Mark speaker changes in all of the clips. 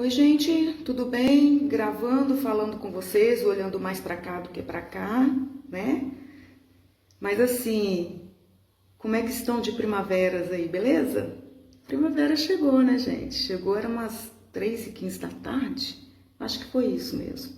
Speaker 1: Oi, gente, tudo bem? Gravando, falando com vocês, olhando mais pra cá do que pra cá, né? Mas assim, como é que estão de primaveras aí, beleza? Primavera chegou, né, gente? Chegou, era umas 3h15 da tarde. Acho que foi isso mesmo.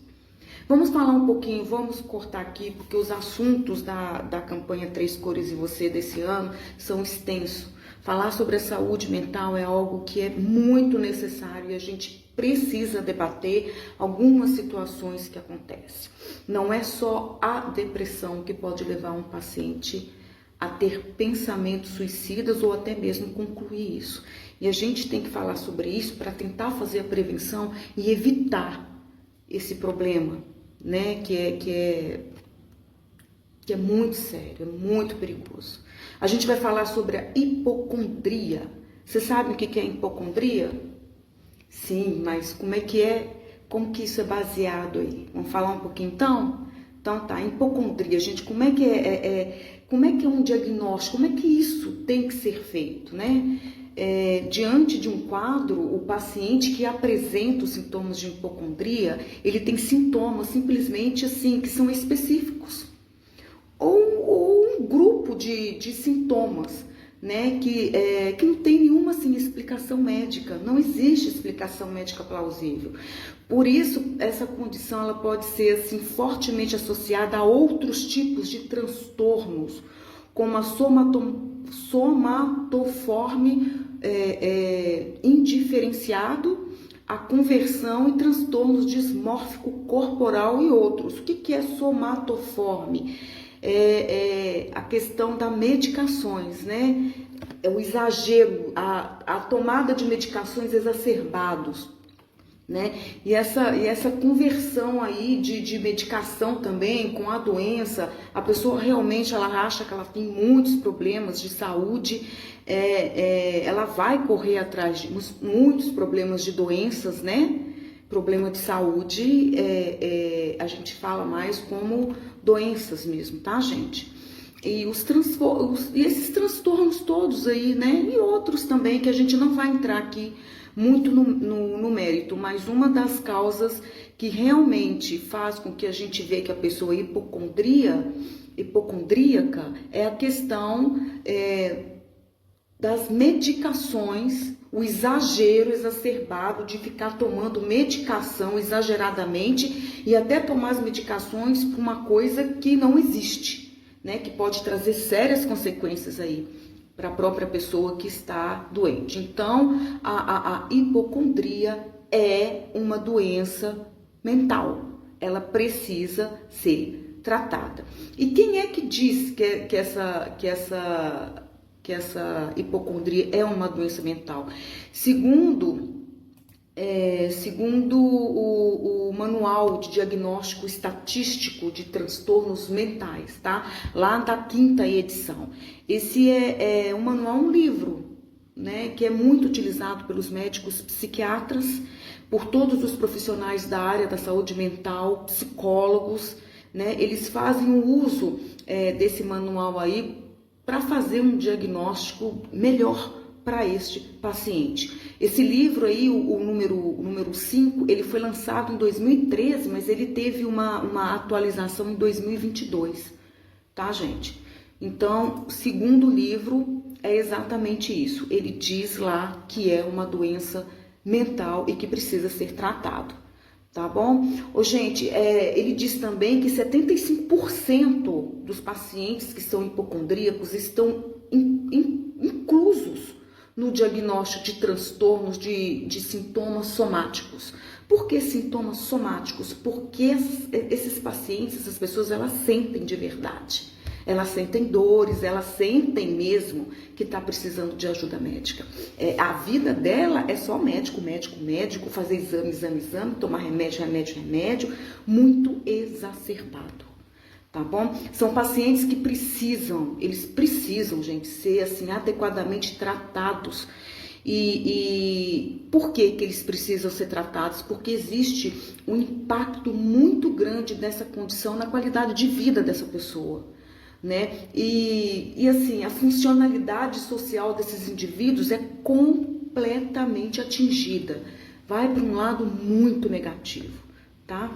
Speaker 1: Vamos falar um pouquinho, vamos cortar aqui, porque os assuntos da campanha Três Cores e Você desse ano são extensos. Falar sobre a saúde mental é algo que é muito necessário e a gente precisa debater algumas situações que acontecem. Não é só a depressão que pode levar um paciente a ter pensamentos suicidas ou até mesmo concluir isso. E a gente tem que falar sobre isso para tentar fazer a prevenção e evitar esse problema, né, que é muito sério, é muito perigoso. A gente vai falar sobre a hipocondria. Você sabe o que é hipocondria? Sim, mas como é que é? Como que isso é baseado aí? Vamos falar um pouquinho então? Então tá, hipocondria, gente, como é que como é que é um diagnóstico? Como é que isso tem que ser feito, né? Diante de um quadro, o paciente que apresenta os sintomas de hipocondria, ele tem sintomas simplesmente assim, que são específicos. Ou um grupo de sintomas, né, que não tem nenhuma assim, explicação médica, não existe explicação médica plausível. Por isso, essa condição ela pode ser assim, fortemente associada a outros tipos de transtornos, como a somatoforme indiferenciado, a conversão e transtornos dismórfico corporal e outros. O que é somatoforme? A questão das medicações, né? É o exagero, a tomada de medicações exacerbados, né? E essa conversão aí de medicação também com a doença, a pessoa realmente ela acha que ela tem muitos problemas de saúde, ela vai correr atrás de muitos problemas de doenças, né? Problema de saúde, a gente fala mais como doenças mesmo, tá, gente? E esses transtornos todos aí, né? E outros também que a gente não vai entrar aqui muito no mérito, mas uma das causas que realmente faz com que a gente vê que a pessoa é hipocondríaca é a questão das medicações, o exagero exacerbado de ficar tomando medicação exageradamente e até tomar as medicações por uma coisa que não existe, né? Que pode trazer sérias consequências aí para a própria pessoa que está doente. Então, a hipocondria é uma doença mental. Ela precisa ser tratada. E quem é que diz que essa hipocondria é uma doença mental? Segundo o Manual de Diagnóstico Estatístico de Transtornos Mentais, tá? Lá da 5ª edição. Esse é um manual, um livro, né? Que é muito utilizado pelos médicos psiquiatras, por todos os profissionais da área da saúde mental, psicólogos, né? Eles fazem o uso desse manual aí para fazer um diagnóstico melhor para este paciente. Esse livro aí, o número 5, ele foi lançado em 2013, mas ele teve uma atualização em 2022, tá, gente? Então, o segundo livro é exatamente isso. Ele diz lá que é uma doença mental e que precisa ser tratado, tá bom? Gente, ele diz também que 75% dos pacientes que são hipocondríacos estão inclusos no diagnóstico de transtornos de sintomas somáticos. Por que sintomas somáticos? Porque esses pacientes, essas pessoas, elas sentem de verdade. Elas sentem dores, elas sentem mesmo que está precisando de ajuda médica. A vida dela é só médico, fazer exame, tomar remédio, muito exacerbado. Tá bom? São pacientes que eles precisam, gente, ser assim adequadamente tratados. E por que eles precisam ser tratados? Porque existe um impacto muito grande dessa condição na qualidade de vida dessa pessoa, né? E assim, a funcionalidade social desses indivíduos é completamente atingida. vai para um lado muito negativo, tá?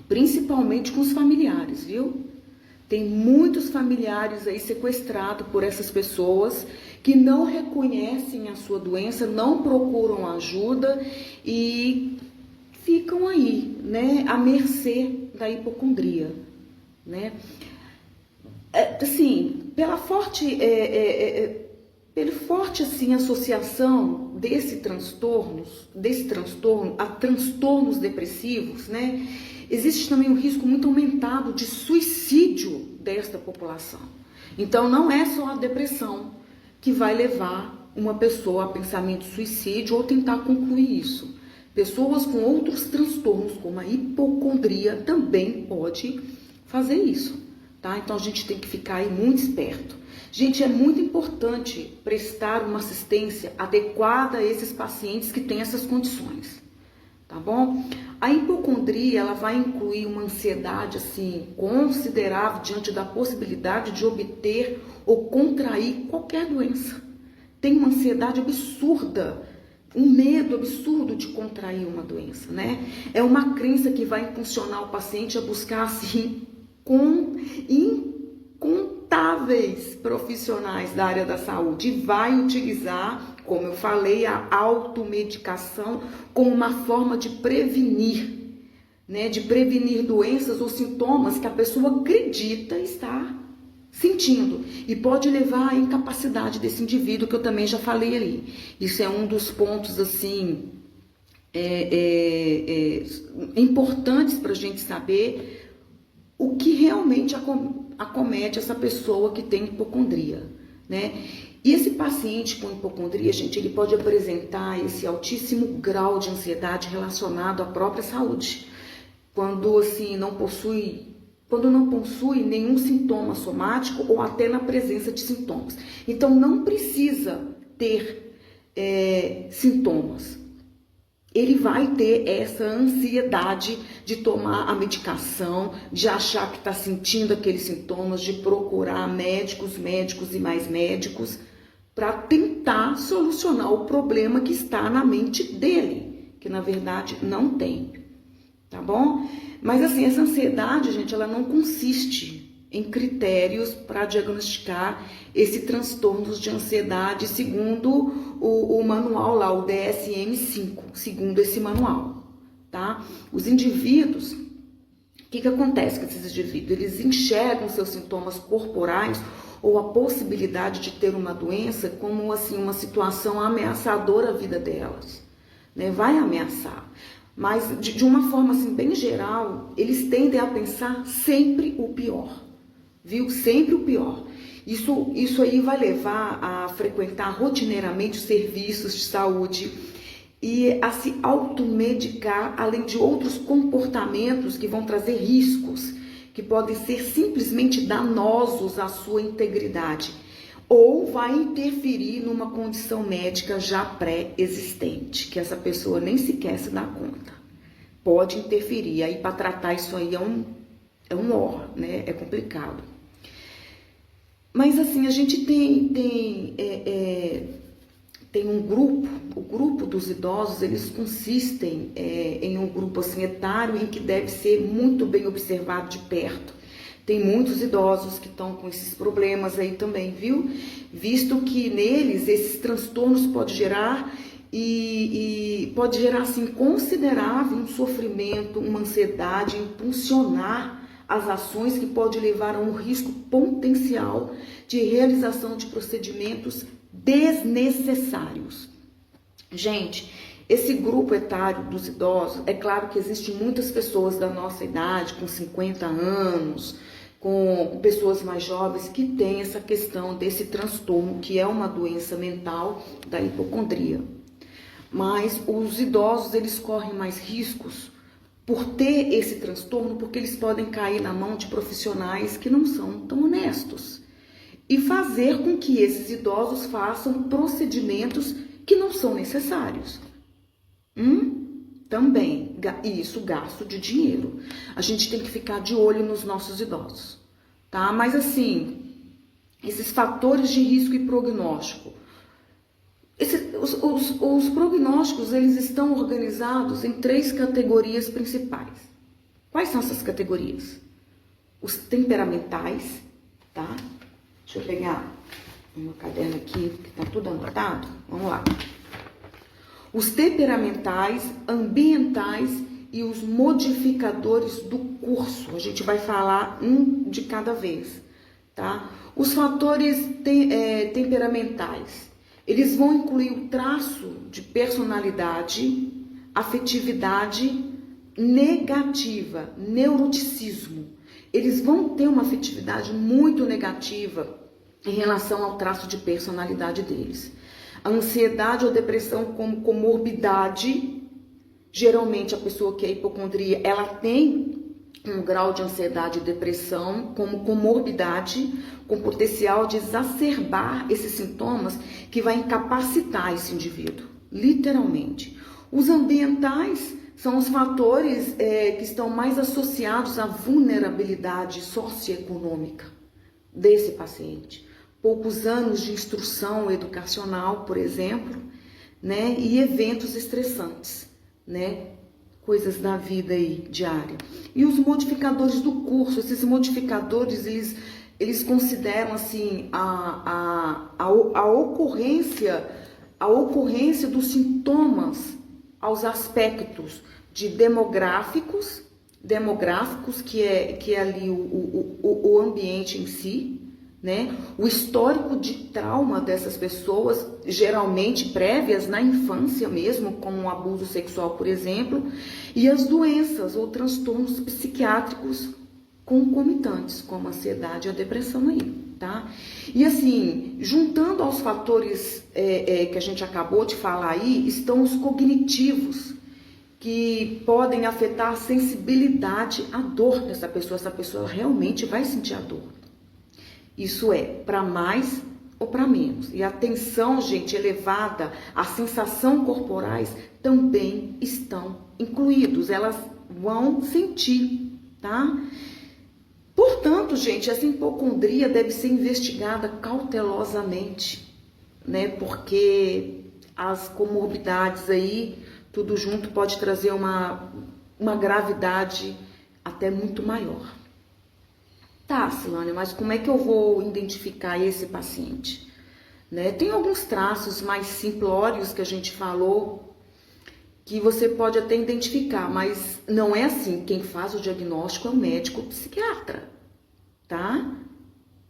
Speaker 1: Principalmente com os familiares, viu? Tem muitos familiares aí sequestrados por essas pessoas que não reconhecem a sua doença, não procuram ajuda e ficam aí, né, à mercê da hipocondria, né? Assim, pela forte assim, associação desse transtorno a transtornos depressivos, né? Existe também um risco muito aumentado de suicídio desta população. Então, não é só a depressão que vai levar uma pessoa a pensamento de suicídio ou tentar concluir isso. Pessoas com outros transtornos, como a hipocondria, também pode fazer isso, tá? Então, a gente tem que ficar aí muito esperto. Gente, é muito importante prestar uma assistência adequada a esses pacientes que têm essas condições, tá bom? A hipocondria, ela vai incluir uma ansiedade, assim, considerável diante da possibilidade de obter ou contrair qualquer doença. Tem uma ansiedade absurda, um medo absurdo de contrair uma doença, né? É uma crença que vai impulsionar o paciente a buscar, assim, incontáveis profissionais da área da saúde e vai utilizar, como eu falei, a automedicação como uma forma de prevenir, né? De prevenir doenças ou sintomas que a pessoa acredita estar sentindo e pode levar à incapacidade desse indivíduo, que eu também já falei ali. Isso é um dos pontos, assim, importantes para a gente saber o que realmente acomete essa pessoa que tem hipocondria, né? E esse paciente com hipocondria, gente, ele pode apresentar esse altíssimo grau de ansiedade relacionado à própria saúde, quando assim não possui nenhum sintoma somático ou até na presença de sintomas. Então, não precisa ter sintomas. Ele vai ter essa ansiedade de tomar a medicação, de achar que está sentindo aqueles sintomas, de procurar médicos e mais médicos para tentar solucionar o problema que está na mente dele, que na verdade não tem, tá bom? Mas assim, essa ansiedade, gente, ela não consiste em critérios para diagnosticar esse transtorno de ansiedade, segundo o manual lá, o DSM-5, segundo esse manual, tá? Os indivíduos, o que acontece com esses indivíduos? Eles enxergam seus sintomas corporais ou a possibilidade de ter uma doença como assim uma situação ameaçadora à vida delas, né? Vai ameaçar. Mas de uma forma assim bem geral, eles tendem a pensar sempre o pior, viu? Sempre o pior. Isso aí vai levar a frequentar rotineiramente os serviços de saúde e a se automedicar, além de outros comportamentos que vão trazer riscos, que podem ser simplesmente danosos à sua integridade, ou vai interferir numa condição médica já pré-existente, que essa pessoa nem sequer se dá conta. Pode interferir, aí para tratar isso aí é um ó, né? É complicado. Mas assim, a gente tem um grupo, o grupo dos idosos, eles consistem em um grupo assim, etário em que deve ser muito bem observado de perto. Tem muitos idosos que estão com esses problemas aí também, viu? Visto que neles esses transtornos podem gerar pode gerar assim considerável um sofrimento, uma ansiedade, impulsionar as ações que pode levar a um risco potencial de realização de procedimentos desnecessários. Gente, esse grupo etário dos idosos, é claro que existem muitas pessoas da nossa idade, com 50 anos, com pessoas mais jovens que têm essa questão desse transtorno, que é uma doença mental da hipocondria. Mas os idosos, eles correm mais riscos por ter esse transtorno, porque eles podem cair na mão de profissionais que não são tão honestos e fazer com que esses idosos façam procedimentos que não são necessários. Também, isso, gasto de dinheiro. A gente tem que ficar de olho nos nossos idosos, tá? Mas assim, esses fatores de risco e prognóstico, Os prognósticos, eles estão organizados em 3 categorias principais. Quais são essas categorias? Os temperamentais, tá? Deixa eu pegar o meu caderno aqui, que tá tudo anotado. Vamos lá. Os temperamentais, ambientais e os modificadores do curso. A gente vai falar um de cada vez, tá? Os fatores temperamentais, eles vão incluir o traço de personalidade, afetividade negativa, neuroticismo. Eles vão ter uma afetividade muito negativa em relação ao traço de personalidade deles. A ansiedade ou depressão como comorbidade, geralmente a pessoa que é hipocondria, ela tem um grau de ansiedade e depressão como comorbidade, com potencial de exacerbar esses sintomas que vai incapacitar esse indivíduo, literalmente. Os ambientais são os fatores que estão mais associados à vulnerabilidade socioeconômica desse paciente. Poucos anos de instrução educacional, por exemplo, né? E eventos estressantes, né? Coisas da vida aí, diária. E os modificadores do curso, esses modificadores, eles consideram, assim, a ocorrência dos sintomas aos aspectos de demográficos, que é ali o ambiente em si, né? O histórico de trauma dessas pessoas, geralmente prévias na infância mesmo, como um abuso sexual, por exemplo, e as doenças ou transtornos psiquiátricos concomitantes, como a ansiedade e a depressão aí, tá? E assim, juntando aos fatores que a gente acabou de falar aí, estão os cognitivos, que podem afetar a sensibilidade à dor dessa pessoa. Essa pessoa realmente vai sentir a dor. Isso é, para mais ou para menos. E a tensão, gente, elevada, a sensação corporais também estão incluídos. Elas vão sentir, tá? Portanto, gente, essa hipocondria deve ser investigada cautelosamente, né? Porque as comorbidades aí, tudo junto, pode trazer uma gravidade até muito maior. Tá, Silânia, mas como é que eu vou identificar esse paciente? Né? Tem alguns traços mais simplórios que a gente falou que você pode até identificar, mas não é assim. Quem faz o diagnóstico é o médico psiquiatra, tá?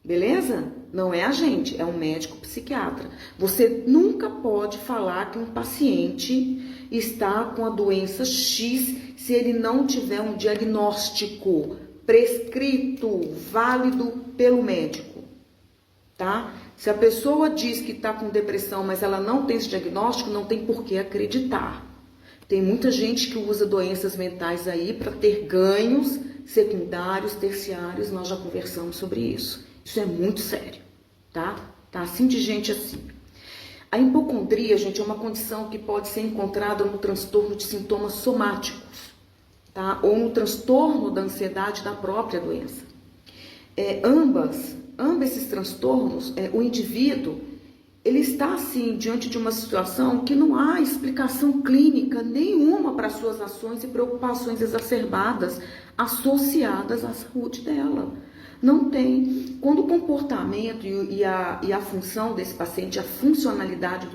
Speaker 1: Beleza? Não é a gente, é um médico psiquiatra. Você nunca pode falar que um paciente está com a doença X se ele não tiver um diagnóstico prescrito, válido pelo médico, tá? Se a pessoa diz que está com depressão, mas ela não tem esse diagnóstico, não tem por que acreditar. Tem muita gente que usa doenças mentais aí para ter ganhos secundários, terciários, nós já conversamos sobre isso. Isso é muito sério, tá? Tá assim de gente assim. A hipocondria, gente, é uma condição que pode ser encontrada no transtorno de sintomas somáticos, tá? Ou no transtorno da ansiedade da própria doença. Ambos esses transtornos, o indivíduo, ele está assim diante de uma situação que não há explicação clínica nenhuma para suas ações e preocupações exacerbadas associadas à saúde dela. Não tem. Quando o comportamento e a função desse paciente, a funcionalidade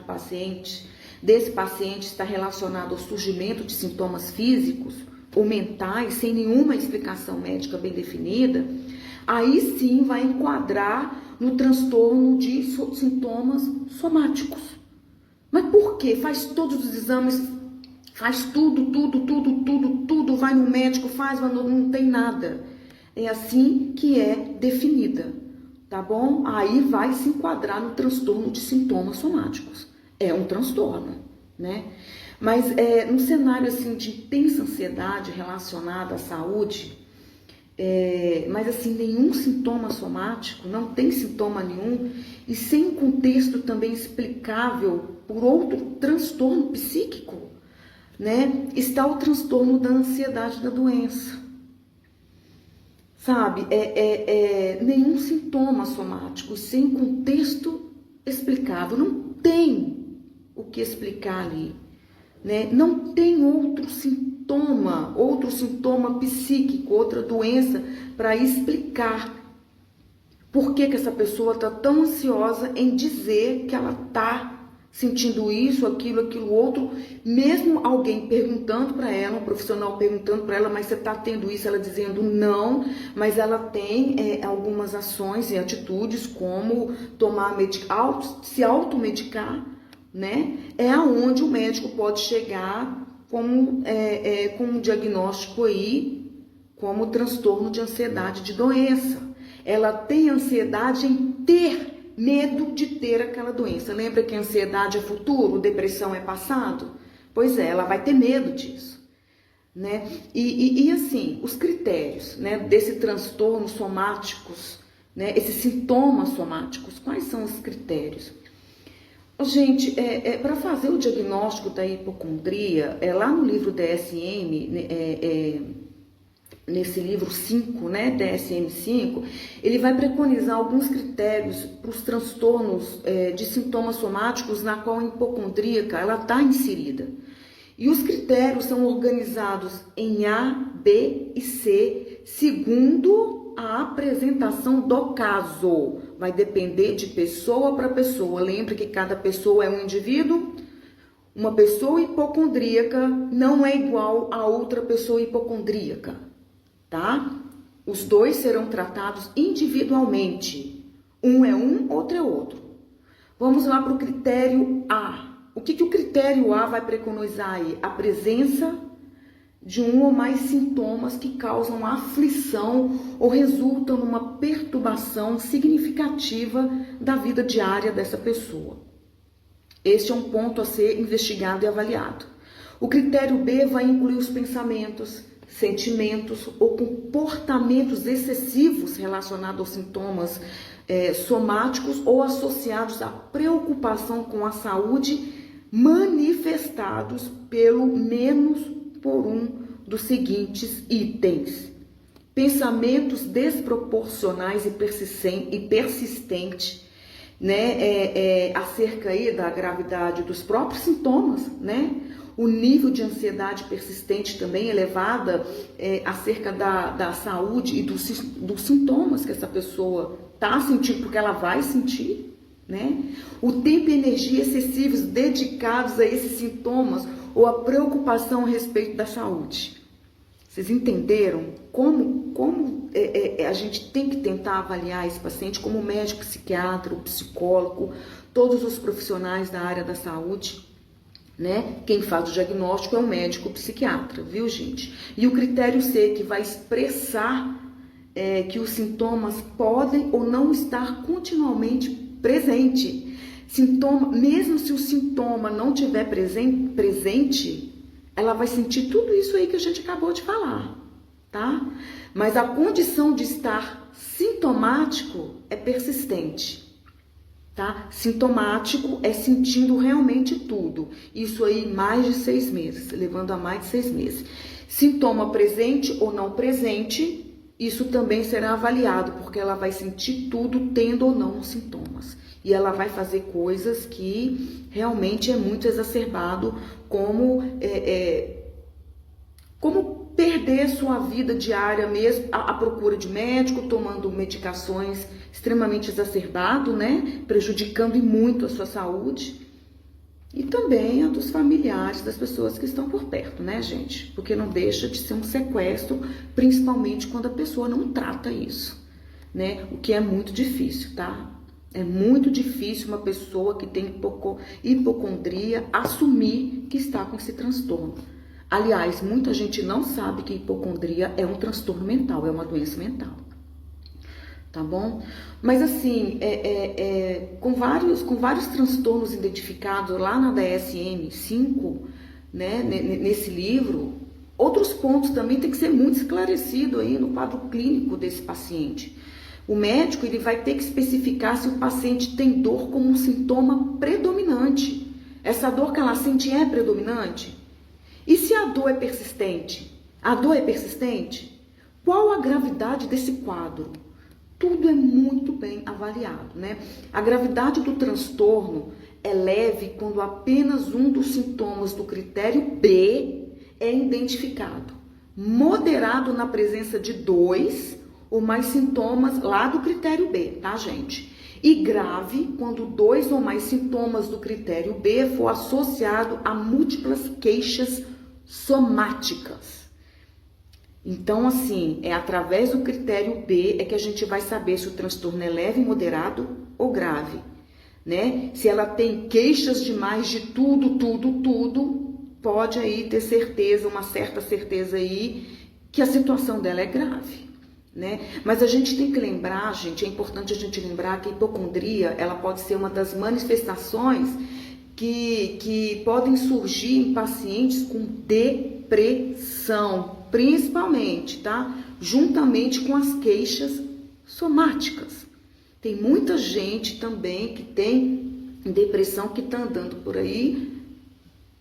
Speaker 1: desse paciente está relacionado ao surgimento de sintomas físicos ou mentais, sem nenhuma explicação médica bem definida, aí sim vai enquadrar no transtorno de sintomas somáticos. Mas por quê? Faz todos os exames, faz tudo, vai no médico, mas não tem nada. É assim que é definida, tá bom? Aí vai se enquadrar no transtorno de sintomas somáticos. É um transtorno, né? Mas num cenário assim de intensa ansiedade relacionada à saúde, mas assim, nenhum sintoma somático, não tem sintoma nenhum, e sem contexto também explicável por outro transtorno psíquico, né? Está o transtorno da ansiedade da doença. Sabe, nenhum sintoma somático, sem contexto explicável, não tem o que explicar ali, né? Não tem outro sintoma psíquico, outra doença para explicar por que essa pessoa está tão ansiosa em dizer que ela está sentindo isso, aquilo, outro, mesmo alguém perguntando para ela, um profissional perguntando para ela, mas você está tendo isso? Ela dizendo não, mas ela tem algumas ações e atitudes, como se automedicar, né? É aonde o médico pode chegar com um diagnóstico aí, como transtorno de ansiedade de doença. Ela tem ansiedade em ter medo de ter aquela doença. Lembra que a ansiedade é futuro, depressão é passado? Pois é, ela vai ter medo disso, né? E assim, os critérios, né, desse transtorno somáticos, né, esses sintomas somáticos, quais são os critérios? Gente, para fazer o diagnóstico da hipocondria, lá no livro DSM, nesse livro 5, né, DSM-5, ele vai preconizar alguns critérios para os transtornos de sintomas somáticos na qual a hipocondríaca ela está inserida. E os critérios são organizados em A, B e C, segundo a apresentação do caso. Vai depender de pessoa para pessoa. Lembra que cada pessoa é um indivíduo? Uma pessoa hipocondríaca não é igual a outra pessoa hipocondríaca, tá? Os dois serão tratados individualmente. Um é um, outro é outro. Vamos lá para o critério A. O que o critério A vai preconizar aí? A presença de um ou mais sintomas que causam aflição ou resultam numa perturbação significativa da vida diária dessa pessoa. Este é um ponto a ser investigado e avaliado. O critério B vai incluir os pensamentos, sentimentos ou comportamentos excessivos relacionados aos sintomas somáticos ou associados à preocupação com a saúde, manifestados pelo menos por um dos seguintes itens: pensamentos desproporcionais e persistentes, né, acerca aí da gravidade dos próprios sintomas, né? O nível de ansiedade persistente também elevada acerca da saúde e dos sintomas que essa pessoa está sentindo, porque ela vai sentir, né? O tempo e energia excessivos dedicados a esses sintomas ou a preocupação a respeito da saúde. Vocês entenderam como a gente tem que tentar avaliar esse paciente como médico, psiquiatra, o psicólogo, todos os profissionais da área da saúde, né? Quem faz o diagnóstico é o médico psiquiatra, viu, gente? E o critério C, que vai expressar que os sintomas podem ou não estar continuamente presente. Mesmo se o sintoma não tiver presente, ela vai sentir tudo isso aí que a gente acabou de falar, tá? Mas a condição de estar sintomático é persistente, tá? Sintomático é sentindo realmente tudo. Isso aí mais de 6 meses, levando a mais de 6 meses. Sintoma presente ou não presente, isso também será avaliado, porque ela vai sentir tudo tendo ou não os sintomas. E ela vai fazer coisas que realmente é muito exacerbado, como perder sua vida diária mesmo, à procura de médico, tomando medicações extremamente exacerbado, né? Prejudicando e muito a sua saúde. E também a dos familiares, das pessoas que estão por perto, né, gente? Porque não deixa de ser um sequestro, principalmente quando a pessoa não trata isso, né? O que é muito difícil, tá? É muito difícil uma pessoa que tem hipocondria assumir que está com esse transtorno. Aliás, muita gente não sabe que hipocondria é um transtorno mental, é uma doença mental. Tá bom? Mas assim, com vários transtornos identificados lá na DSM-5, né, nesse livro, outros pontos também tem que ser muito esclarecido aí no quadro clínico desse paciente. O médico ele vai ter que especificar se o paciente tem dor como um sintoma predominante. Essa dor que ela sente é predominante? E se a dor é persistente? A dor é persistente? Qual a gravidade desse quadro? Tudo é muito bem avaliado, né? A gravidade do transtorno é leve quando apenas um dos sintomas do critério B é identificado. Moderado na presença de 2 ou mais sintomas lá do critério B, tá, gente? E grave quando 2 ou mais sintomas do critério B for associado a múltiplas queixas somáticas. Então, assim, é através do critério B é que a gente vai saber se o transtorno é leve, moderado ou grave, né? Se ela tem queixas demais de tudo, pode aí ter certeza, uma certa certeza aí, que a situação dela é grave, né? Mas a gente tem que lembrar, gente, é importante a gente lembrar que a hipocondria, ela pode ser uma das manifestações que podem surgir em pacientes com depressão, principalmente, tá? Juntamente com as queixas somáticas. Tem muita gente também que tem depressão que tá andando por aí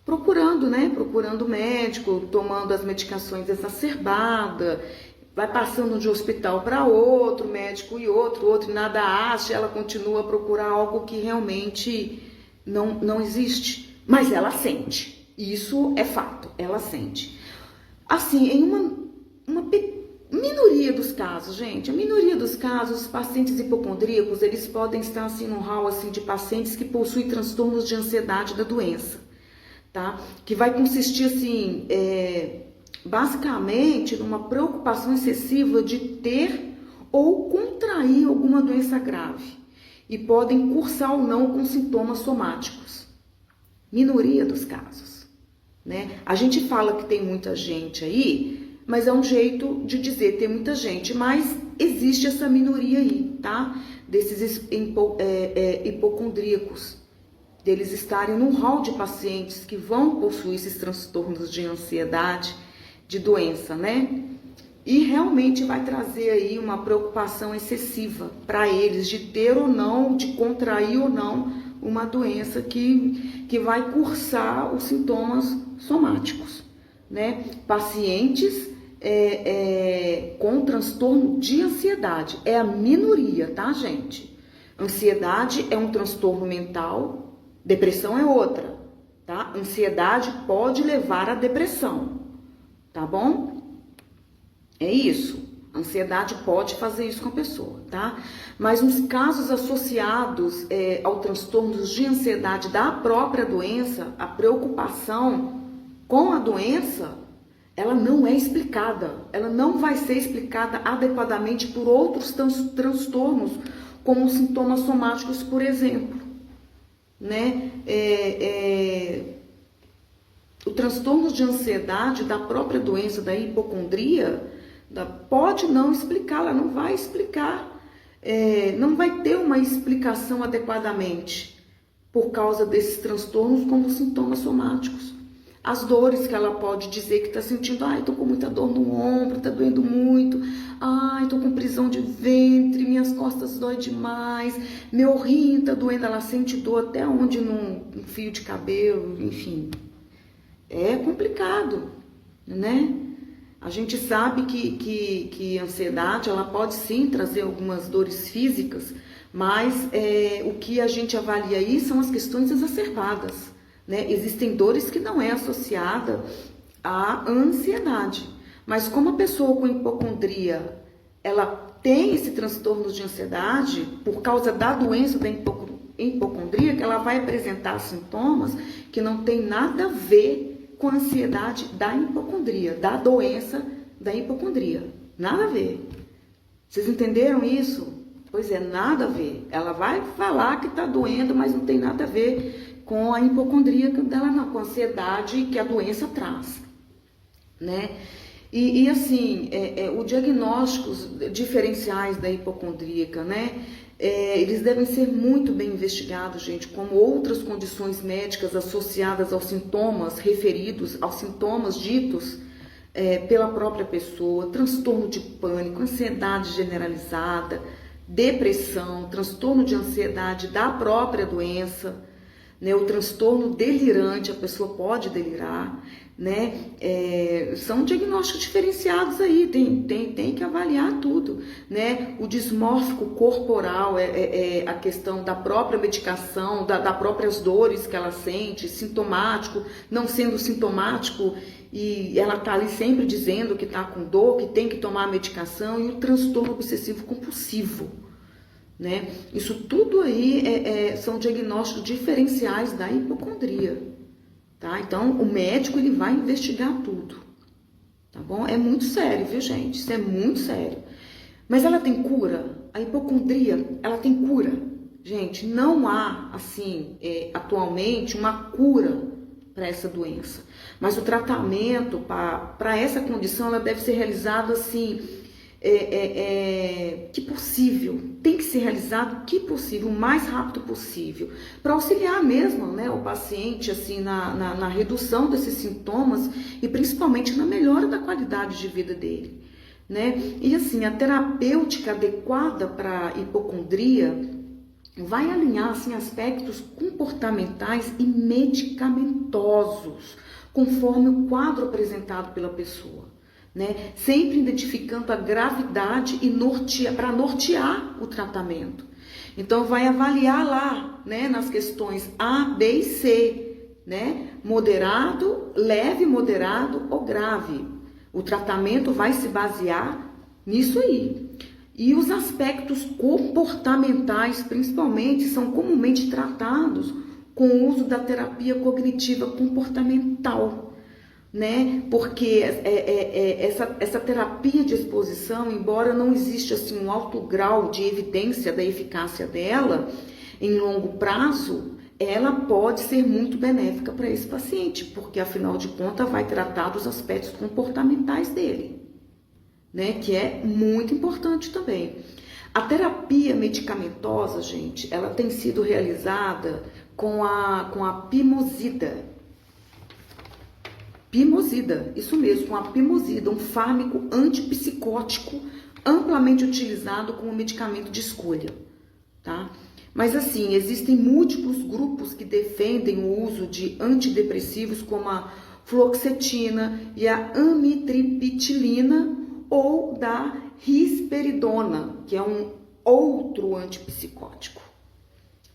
Speaker 1: procurando, né? Procurando médico, tomando as medicações exacerbadas, vai passando de um hospital para outro, médico e outro, e nada acha, ela continua a procurar algo que realmente não existe, mas ela sente. Isso é fato, ela sente. Assim, em uma minoria dos casos, gente, a minoria dos casos, os pacientes hipocondríacos, eles podem estar assim num hall assim de pacientes que possuem transtornos de ansiedade da doença, tá? Que vai consistir assim, basicamente numa preocupação excessiva de ter ou contrair alguma doença grave e podem cursar ou não com sintomas somáticos. Minoria dos casos, né? A gente fala que tem muita gente aí, mas é um jeito de dizer tem muita gente, mas existe essa minoria aí, tá? Desses hipocondríacos, deles estarem num hall de pacientes que vão possuir esses transtornos de ansiedade, de doença, né? E realmente vai trazer aí uma preocupação excessiva para eles de ter ou não, de contrair ou não uma doença que vai cursar os sintomas somáticos, né? Pacientes com transtorno de ansiedade, é a minoria, tá, gente? Ansiedade é um transtorno mental, depressão é outra, tá? Ansiedade pode levar à depressão, tá bom? É isso. Ansiedade pode fazer isso com a pessoa, tá? Mas nos casos associados ao transtorno de ansiedade da própria doença, a preocupação com a doença, ela não é explicada. Ela não vai ser explicada adequadamente por outros transtornos, como sintomas somáticos, por exemplo, né? O transtorno de ansiedade da própria doença, da hipocondria, pode não explicar, ela não vai explicar, não vai ter uma explicação adequadamente por causa desses transtornos como sintomas somáticos. As dores que ela pode dizer que está sentindo, tô com muita dor no ombro, tá doendo muito, tô com prisão de ventre, minhas costas dói demais, meu rim tá doendo, ela sente dor até onde num fio de cabelo, enfim. É complicado, né? A gente sabe que a ansiedade, ela pode sim trazer algumas dores físicas, mas o que a gente avalia aí são as questões exacerbadas, né? Existem dores que não é associada à ansiedade, mas como a pessoa com hipocondria, ela tem esse transtorno de ansiedade por causa da doença da hipocondria, que ela vai apresentar sintomas que não tem nada a ver com a ansiedade da hipocondria, da doença da hipocondria. Nada a ver. Vocês entenderam isso? Pois é, nada a ver. Ela vai falar que está doendo, mas não tem nada a ver com a hipocondria dela, não, com a ansiedade que a doença traz, né? E assim, os diagnósticos diferenciais da hipocondríaca, né? Eles devem ser muito bem investigados, gente, como outras condições médicas associadas aos sintomas referidos, aos sintomas ditos pela própria pessoa, transtorno de pânico, ansiedade generalizada, depressão, transtorno de ansiedade da própria doença, né, o transtorno delirante, a pessoa pode delirar, né? São diagnósticos diferenciados aí, tem que avaliar tudo, né? O dismórfico corporal a questão da própria medicação, das próprias dores que ela sente, sintomático, não sendo sintomático, e ela tá ali sempre dizendo que tá com dor, que tem que tomar a medicação, e o transtorno obsessivo compulsivo, né? Isso tudo aí são diagnósticos diferenciais da hipocondria. Tá? Então, o médico ele vai investigar tudo, tá bom? É muito sério, viu, gente? Isso é muito sério. Mas ela tem cura? A hipocondria, ela tem cura? Gente, não há, assim, atualmente, uma cura para essa doença. Mas o tratamento para essa condição, ela deve ser realizado, assim, que possível, tem que ser realizado que possível, o mais rápido possível, para auxiliar mesmo, né, o paciente assim na redução desses sintomas e principalmente na melhora da qualidade de vida dele, né? E assim, a terapêutica adequada para hipocondria vai alinhar assim aspectos comportamentais e medicamentosos, conforme o quadro apresentado pela pessoa. Né? Sempre identificando a gravidade e para nortear o tratamento. Então, vai avaliar lá, né, nas questões A, B e C, né? Moderado, leve, moderado ou grave. O tratamento vai se basear nisso aí. E os aspectos comportamentais, principalmente, são comumente tratados com o uso da terapia cognitiva comportamental, né? Porque essa terapia de exposição, embora não exista assim um alto grau de evidência da eficácia dela em longo prazo, ela pode ser muito benéfica para esse paciente, porque afinal de contas vai tratar dos aspectos comportamentais dele, né? Que é muito importante também. A terapia medicamentosa, gente, ela tem sido realizada com a pimosida. Pimosida, isso mesmo, com a pimosida, um fármaco antipsicótico amplamente utilizado como medicamento de escolha, tá? Mas assim, existem múltiplos grupos que defendem o uso de antidepressivos como a fluoxetina e a amitriptilina ou da risperidona, que é um outro antipsicótico,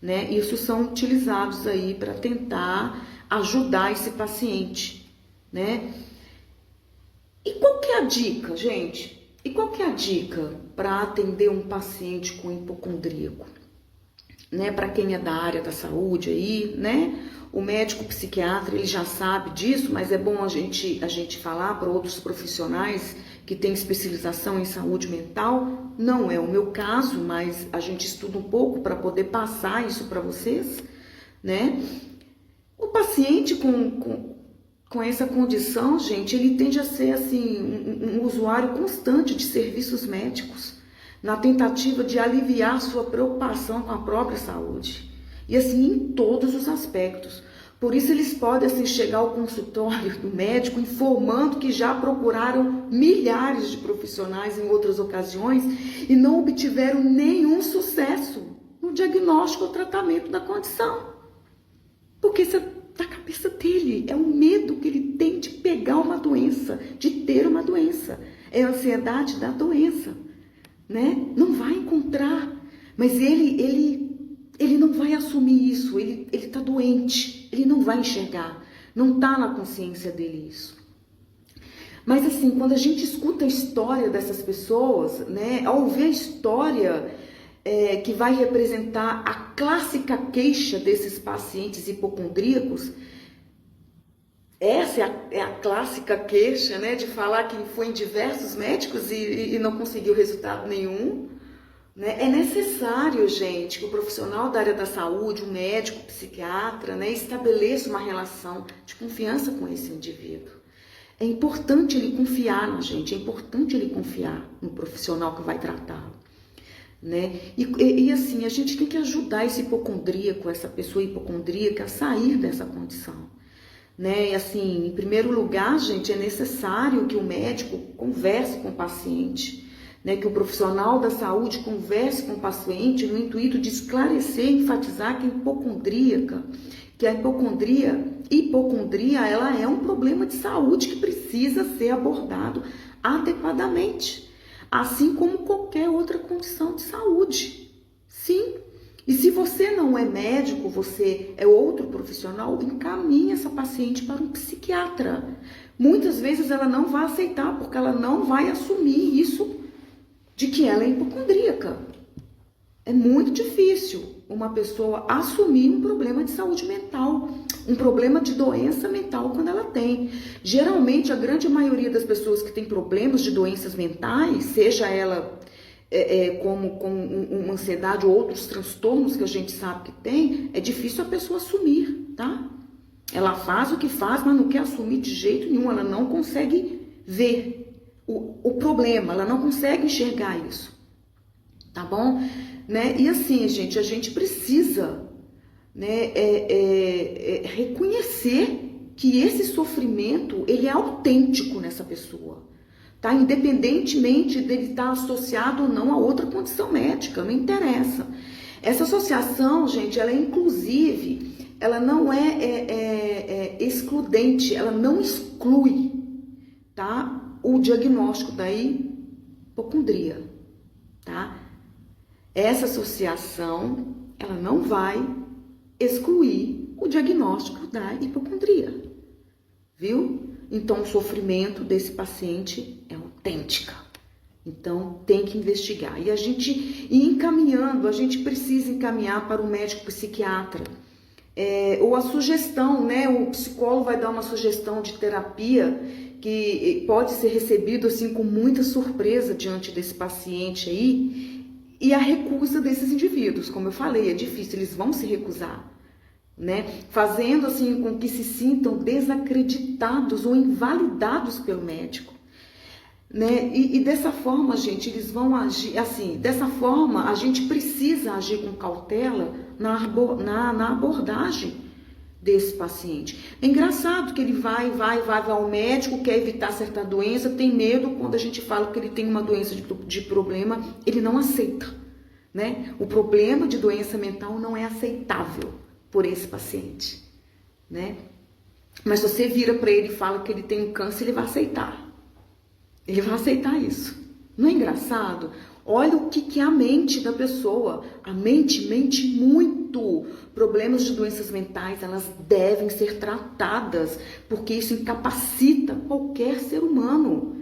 Speaker 1: né? Isso são utilizados aí para tentar ajudar esse paciente, né? E qual que é a dica, gente? E qual que é a dica para atender um paciente com hipocondríaco? Né? Para quem é da área da saúde aí, né? O médico psiquiatra, ele já sabe disso, mas é bom a gente falar para outros profissionais que têm especialização em saúde mental. Não é o meu caso, mas a gente estuda um pouco para poder passar isso para vocês, né? O paciente com essa condição, gente, ele tende a ser assim um usuário constante de serviços médicos, na tentativa de aliviar sua preocupação com a própria saúde, e assim em todos os aspectos. Por isso eles podem assim chegar ao consultório do médico informando que já procuraram milhares de profissionais em outras ocasiões e não obtiveram nenhum sucesso no diagnóstico ou tratamento da condição. Porque isso da cabeça dele, é o medo que ele tem de pegar uma doença, de ter uma doença, é a ansiedade da doença, né? Não vai encontrar, mas ele não vai assumir isso, ele tá doente, ele não vai enxergar, não tá na consciência dele isso. Mas assim, quando a gente escuta a história dessas pessoas, né, ao ver a história que vai representar a clássica queixa desses pacientes hipocondríacos, essa é a clássica queixa, né, de falar que foi em diversos médicos e não conseguiu resultado nenhum, né? É necessário, gente, que o profissional da área da saúde, o médico, o psiquiatra, né, estabeleça uma relação de confiança com esse indivíduo. É importante ele confiar na gente, é importante ele confiar no profissional que vai tratá-lo, né? E assim, a gente tem que ajudar esse hipocondríaco, essa pessoa hipocondríaca a sair dessa condição, né? E assim, em primeiro lugar, gente, é necessário que o médico converse com o paciente, né? Que o profissional da saúde converse com o paciente no intuito de esclarecer e enfatizar que a hipocondríaca que a hipocondria ela é um problema de saúde que precisa ser abordado adequadamente, assim como qualquer outra condição de saúde. Sim. E se você não é médico, você é outro profissional, encaminhe essa paciente para um psiquiatra. Muitas vezes ela não vai aceitar, porque ela não vai assumir isso de que ela é hipocondríaca. É muito difícil uma pessoa assumir um problema de saúde mental, um problema de doença mental quando ela tem. Geralmente, a grande maioria das pessoas que têm problemas de doenças mentais, seja ela como uma ansiedade ou outros transtornos que a gente sabe que tem, é difícil a pessoa assumir, tá? Ela faz o que faz, mas não quer assumir de jeito nenhum, ela não consegue ver o problema, ela não consegue enxergar isso, tá bom? Né? E assim, gente, a gente precisa, né, reconhecer que esse sofrimento, ele é autêntico nessa pessoa, tá? Independentemente dele estar associado ou não a outra condição médica, não interessa. Essa associação, gente, ela é inclusive, ela não é excludente, ela não exclui, tá? O diagnóstico da hipocondria, tá? Essa associação, ela não vai excluir o diagnóstico da hipocondria, viu? Então, o sofrimento desse paciente é autêntica. Então, tem que investigar. E a gente, encaminhando, a gente precisa encaminhar para o médico psiquiatra. Ou a sugestão, né? O psicólogo vai dar uma sugestão de terapia que pode ser recebido assim com muita surpresa diante desse paciente aí. E a recusa desses indivíduos, como eu falei, é difícil, eles vão se recusar, né? Fazendo assim com que se sintam desacreditados ou invalidados pelo médico, né? E dessa forma, gente, eles vão agir assim. Dessa forma, a gente precisa agir com cautela na abordagem desse paciente. É engraçado que ele vai ao médico, quer evitar certa doença, tem medo quando a gente fala que ele tem uma doença de problema, ele não aceita, né? O problema de doença mental não é aceitável por esse paciente, né? Mas se você vira para ele e fala que ele tem um câncer, ele vai aceitar. Ele vai aceitar isso. Não é engraçado? Olha o que é a mente da pessoa. A mente mente muito. Problemas de doenças mentais, elas devem ser tratadas, porque isso incapacita qualquer ser humano,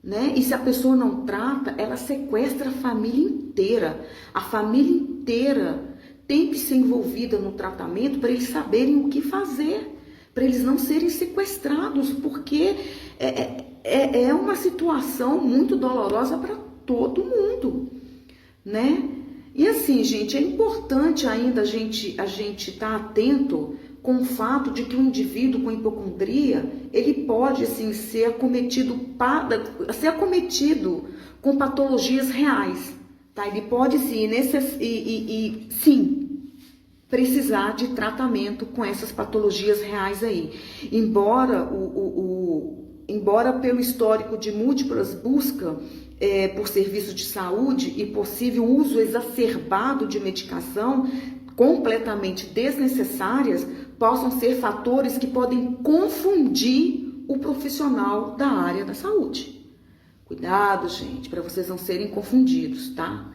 Speaker 1: né? E se a pessoa não trata, ela sequestra a família inteira. A família inteira tem que ser envolvida no tratamento para eles saberem o que fazer, para eles não serem sequestrados, porque é uma situação muito dolorosa para todo mundo, né? E assim, gente, é importante ainda a gente estar atento com o fato de que um indivíduo com hipocondria, ele pode, assim, ser acometido com patologias reais, tá? Ele pode, sim, sim, precisar de tratamento com essas patologias reais aí. Embora pelo histórico de múltiplas buscas por serviço de saúde e possível uso exacerbado de medicação completamente desnecessárias, possam ser fatores que podem confundir o profissional da área da saúde. Cuidado, gente, para vocês não serem confundidos, tá?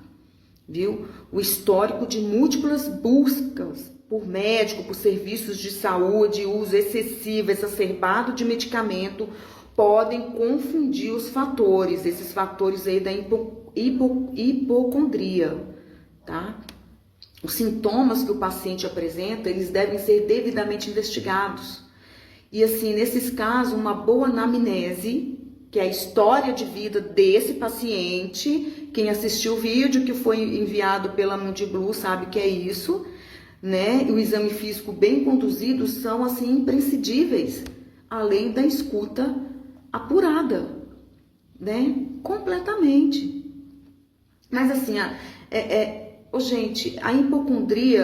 Speaker 1: Viu? O histórico de múltiplas buscas por médico, por serviços de saúde, uso excessivo, exacerbado de medicamento, podem confundir os fatores, esses fatores aí da hipocondria, tá? Os sintomas que o paciente apresenta, eles devem ser devidamente investigados. E assim, nesses casos, uma boa anamnese, que é a história de vida desse paciente, quem assistiu o vídeo que foi enviado pela Mundiblu sabe que é isso, né? E o exame físico bem conduzido são, assim, imprescindíveis, além da escuta apurada, né? Completamente. Mas assim, gente, a hipocondria,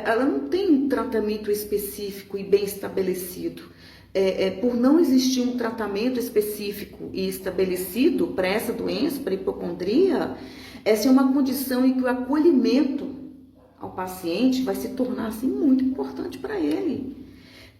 Speaker 1: ela não tem um tratamento específico e bem estabelecido. Por não existir um tratamento específico e estabelecido para essa doença, para a hipocondria, essa é uma condição em que o acolhimento ao paciente vai se tornar assim muito importante para ele.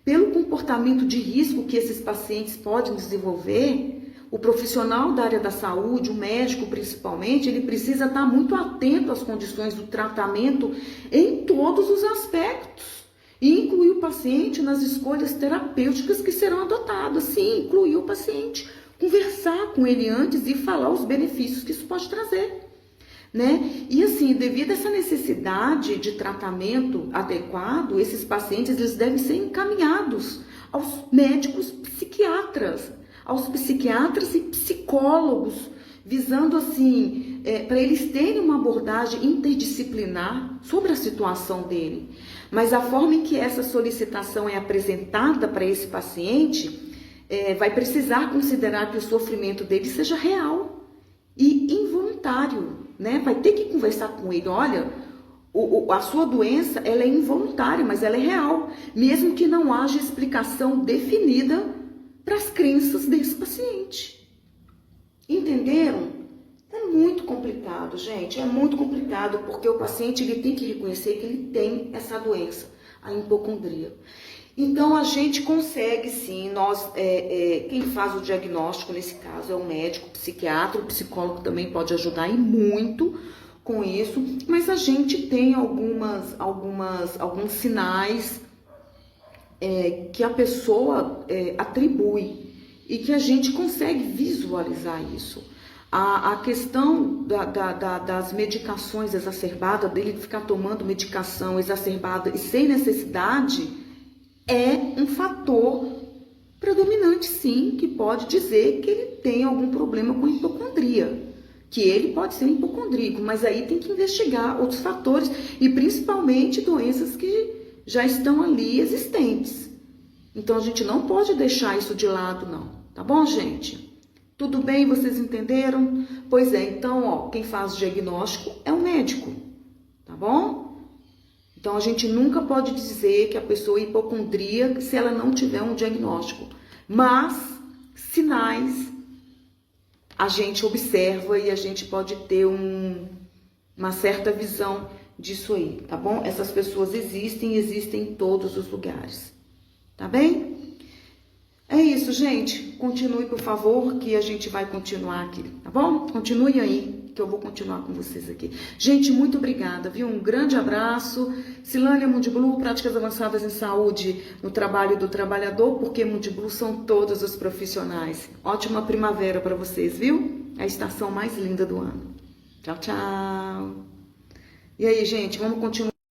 Speaker 1: Pelo comportamento de risco que esses pacientes podem desenvolver, o profissional da área da saúde, o médico principalmente, ele precisa estar muito atento às condições do tratamento em todos os aspectos. E incluir o paciente nas escolhas terapêuticas que serão adotadas. Sim, incluir o paciente, conversar com ele antes e falar os benefícios que isso pode trazer. Né? E assim, devido a essa necessidade de tratamento adequado, esses pacientes eles devem ser encaminhados aos médicos psiquiatras, e psicólogos, visando assim, para eles terem uma abordagem interdisciplinar sobre a situação dele. Mas a forma em que essa solicitação é apresentada para esse paciente, vai precisar considerar que o sofrimento dele seja real e involuntário. Né? Vai ter que conversar com ele, olha, a sua doença ela é involuntária, mas ela é real, mesmo que não haja explicação definida para as crenças desse paciente. Entenderam? É muito complicado, gente, é muito complicado, porque o paciente ele tem que reconhecer que ele tem essa doença, a hipocondria. Então, a gente consegue sim, quem faz o diagnóstico nesse caso é o médico, o psiquiatra, o psicólogo também pode ajudar e muito com isso, mas a gente tem alguns sinais que a pessoa atribui e que a gente consegue visualizar isso. A questão das medicações exacerbadas, dele ficar tomando medicação exacerbada e sem necessidade, é um fator predominante, sim, que pode dizer que ele tem algum problema com hipocondria, que ele pode ser hipocondríaco, mas aí tem que investigar outros fatores e principalmente doenças que já estão ali existentes. Então a gente não pode deixar isso de lado, não. Tá bom, gente? Tudo bem? Vocês entenderam? Pois é, então, quem faz o diagnóstico é o médico, tá bom? Então, a gente nunca pode dizer que a pessoa é hipocondríaca se ela não tiver um diagnóstico. Mas, sinais, a gente observa e a gente pode ter uma certa visão disso aí, tá bom? Essas pessoas existem em todos os lugares, tá bem? É isso, gente. Continue, por favor, que a gente vai continuar aqui, tá bom? Continue aí, que eu vou continuar com vocês aqui. Gente, muito obrigada, viu? Um grande abraço. Silânia Mundiblu, práticas avançadas em saúde no trabalho do trabalhador, porque Mundiblu são todos os profissionais. Ótima primavera para vocês, viu? É a estação mais linda do ano. Tchau, tchau. E aí, gente, vamos continuar.